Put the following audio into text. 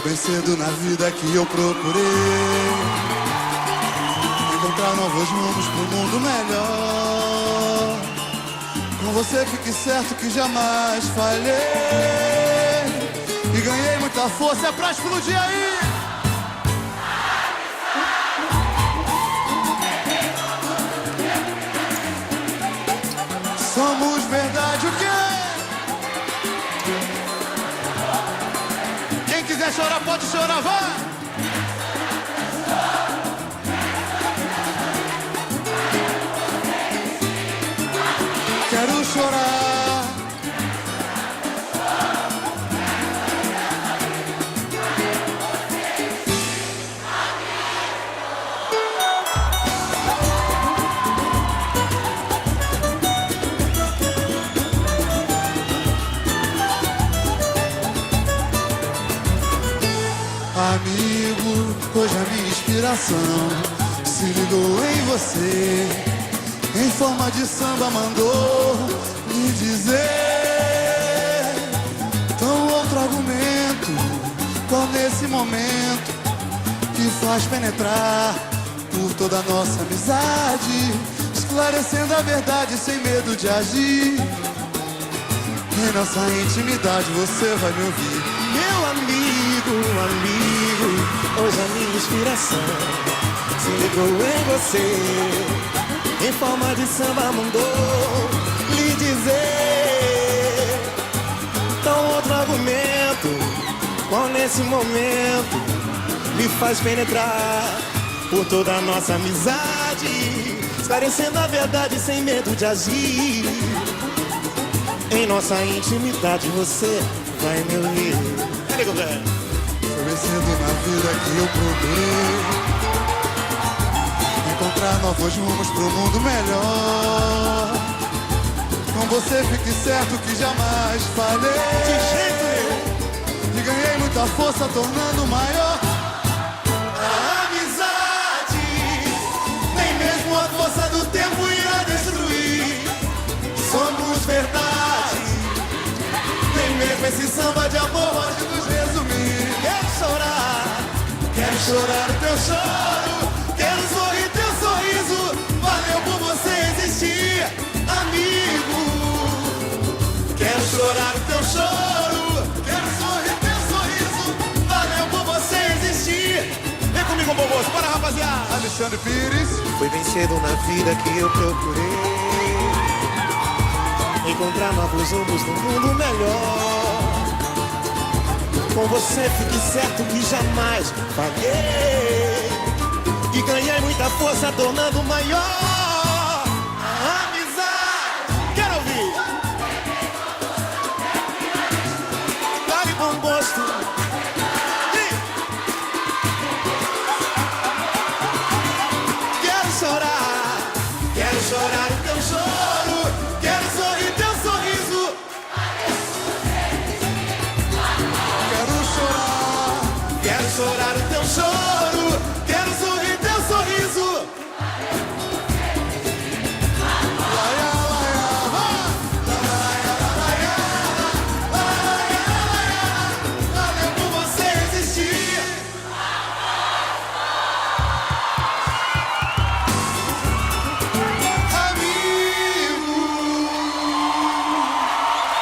bem cedo na vida que eu procurei encontrar novos rumos pro mundo melhor. Com você fique certo que jamais falhei e ganhei muita força pra explodir aí. Somos verdade o quê? Quem quiser chorar pode chorar, vai! Quero chorar. Amigo, hoje a minha inspiração se ligou em você. Em forma de samba mandou me dizer. Então outro argumento, qual nesse momento que faz penetrar por toda a nossa amizade, esclarecendo a verdade sem medo de agir. Em nossa intimidade você vai me ouvir. Meu amigo, hoje a minha inspiração se ligou em você. Em forma de samba mandou lhe dizer. Então outro argumento, qual nesse momento me faz penetrar por toda a nossa amizade, esclarecendo a verdade sem medo de agir. Em nossa intimidade você vai me ouvir. Foi bem cedo na vida que eu procurei encontrar novos rumos pro mundo melhor. Com você fique certo que jamais falhei. De jeito nenhum. E ganhei muita força tornando maior A amizade, nem mesmo a força do tempo irá destruir. Somos verdade, nem mesmo esse samba de amor pode nos resumir. Quero chorar o teu choro, quero sorrir teu sorriso. Valeu por você existir, amigo. Quero chorar o teu choro, quero sorrir teu sorriso. Valeu por você existir. Vem comigo, Boboso, bora, rapaziada. Alexandre Pires. Foi bem cedo na vida que eu procurei encontrar novos rumos no mundo melhor. Com você fique certo que jamais falhei e ganhei muita força tornando maior a amizade. Quero ouvir. Dá-lhe bom gosto. Quero chorar o teu choro, quero sorrir teu sorriso. Quero chorar o teu choro.